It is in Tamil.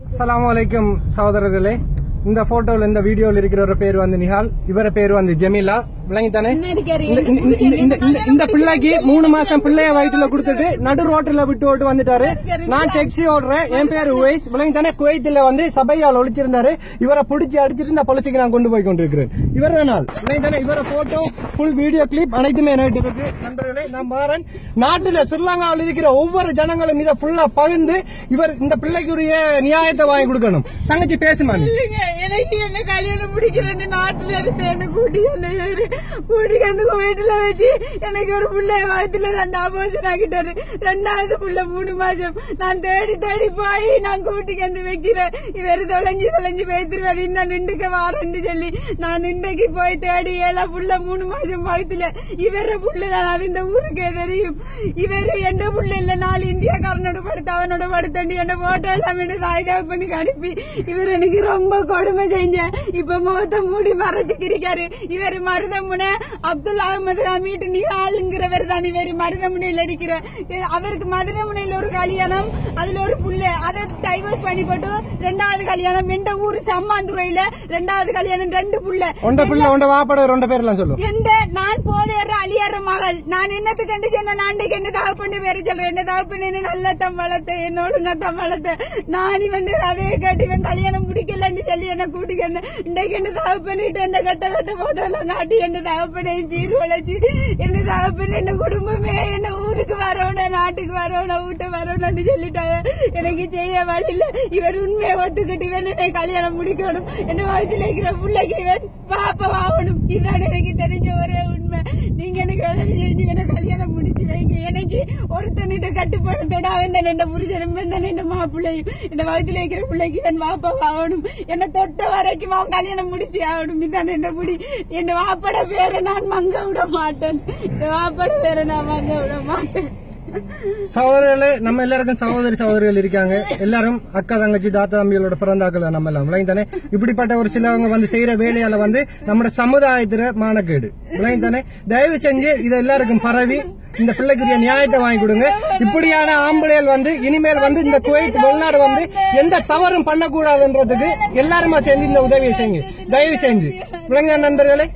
அஸ்ஸலாமுஅலைக்கும் சகோதரர்களே, இந்த போட்டோல இந்த வீடியோல இருக்கிற பேர் வந்து நிஹால், இவர பேர் வந்து ஜமீலா. விளங்கித்தானே? இந்த பிள்ளைக்கு 3 மாசம் பிள்ளைய வயிற்றுல கொடுத்துட்டு நடு ரோட்ல விட்டு வந்துட்டாரு. நான் டாக்ஸி ஓடுறேன், என் பேர் உவைஸ். விளங்கித்தானே? குவைத்துல வந்து சபையால் ஒழிச்சிருந்தாரு. இவரை பிடிச்சி அடிச்சிட்டு இந்த பொலிசிக்கு நான் கொண்டு போய் கொண்டிருக்கிறேன். இவர் தான் விளங்கித்தானே? இவர போட்டோ ஃபுல் வீடியோ கிளிப் அனைத்துமே என்கிட்ட இருக்கு. நண்பர்களே, நான் மாறன். நாட்டுல ஸ்ரீலங்காவில் இருக்கிற ஒவ்வொரு ஜனங்களும் இதை ஃபுல்லா பகிர்ந்து இவர் இந்த பிள்ளைக்குரிய நியாயத்தை வாங்கி கொடுக்கணும். தங்கச்சி பேசுமா? எனக்கு என்ன கல்யாணம் முடிக்கிறேன்னு நாட்டுல இருந்து என்ன கூட்டிட்டு வீட்டுல வச்சு எனக்கு ஒரு பிள்ளை வயசுல 2 ஆபோசன் ஆகிட்டாரு. 2வது பிள்ளை 3 மாசம். நான் தேடி தேடி போய் நான் கூட்டிக்கு வந்து வைக்கிறேன். இவர் தொலைஞ்சு பேத்துருவாரு. இன்னும் நின்றுக்க வாரன்னு சொல்லி நான் இன்றைக்கு போய் தேடி 7 புள்ள 3 மாசம் வயசுல இவர புள்ள தான். அது இந்த ஊருக்கே தெரியும். இவரு எந்த புள்ள இல்ல, 4 இந்தியாக்காரனோட படுத்து அவனோட படுத்தண்டி என்ன போட்டோ எல்லாம் என்ன தாய்தா பண்ணி அனுப்பி இவர் எனக்கு ரொம்ப கொடுமை செஞ்சேன். இப்ப முகத்தை மூடி மறைச்சுக்கிருக்காரு. இவர் மருதமுனை அப்துல் அகமது வீட்டு நிகாலுங்கிறவர் தான். இவர் மருதமுனையில் இருக்கிற அவருக்கு மதுரமுனையில் ஒரு கல்யாணம், அதுல ஒரு புள்ள. அதை டைவர்ஸ் பண்ணி போட்டு 2வது கல்யாணம் எந்த ஊரு சம்மாந்துறையில 2வது கல்யாணம் 2 புள்ள. நான் போதையற அழியாற மகள். நான் என்னத்துக்கு கண்டு சொன்ன நாண்டைக்கு என்ன தகப்பண்ணு பேரு சொல்றேன். என்ன தகப்பண்ணு நல்ல தம்பளத்தை என்னோட தம்பளத்தை நான் இவன் அதே கேட்டு இவன் கல்யாணம் முடிக்கலன்னு சொல்லி என்ன கூட்டிக்க இன்றைக்கு என்ன தகப்பண்ணிட்டு என்ன கட்ட போட்டோல நாட்டி என்ன தகப்பனையும் சீர்வளைச்சு என்ன தகப்பன் என்ன குடும்பமே என்ன ஊருக்கு வரணும், நாட்டுக்கு வரணும், வீட்டை வரணும்னு சொல்லிட்டாங்க. எனக்கு செய்ய வழி இல்ல. இவர் உண்மையை ஒத்துக்கிட்டு இவன் என்னை கல்யாணம் முடிக்கணும். என்ன வயசுல இருக்கிற பிள்ளைக்கு இவன் பாப்பா ஆகணும். இதுதான் எனக்கு தெரிஞ்ச ஒரே உண்மை. நீங்க எனக்கு உதவி செஞ்சு என்ன கல்யாணம் முடிச்சு வைங்க. எனக்கு ஒருத்தனிட்ட கட்டுப்பாடத்தோட அவன் தான் என்ன புரிஞ்சனும் தான் என்ன மாப்பிள்ளையும் இந்த வயசுல இருக்கிற பிள்ளைக்கு என் பாப்பா ஆகணும். என்ன தொட்ட வரைக்கும் அவன் கல்யாணம் முடிச்சு ஆகணும். இதுதான் என்ன முடி. என் வாப்பட பேரை நான் மங்க விட மாட்டேன். வாப்பட பேரை நான் மங்க விட மாட்டேன். சகோதரர்களே, நம்ம எல்லாருக்கும் சகோதரிகள் இருக்காங்க. எல்லாரும் அக்கா தங்கச்சி தாத்தா தம்பிகளோட பிறந்தாக்கள் தான் நம்ம எல்லாம். விளங்கித்தானே? இப்படிப்பட்ட ஒரு சிலவங்க வந்து செய்யற வேலையால வந்து நம்ம சமுதாயத்துல மானக்கேடு. விளங்கித்தானே? தயவு செஞ்சு இதை எல்லாருக்கும் பரவி இந்த பிள்ளைக்குரிய நியாயத்தை வாங்கி கொடுங்க. இப்படியான ஆம்பளைகள் வந்து இனிமேல் வந்து இந்த குவைத் வெளிநாடு வந்து எந்த தவறும் பண்ணக்கூடாதுன்றதுக்கு எல்லாருமா சேர்ந்து இந்த உதவியை செய்யுங்க. தயவு செஞ்சு. விளங்கிய நண்பர்களே.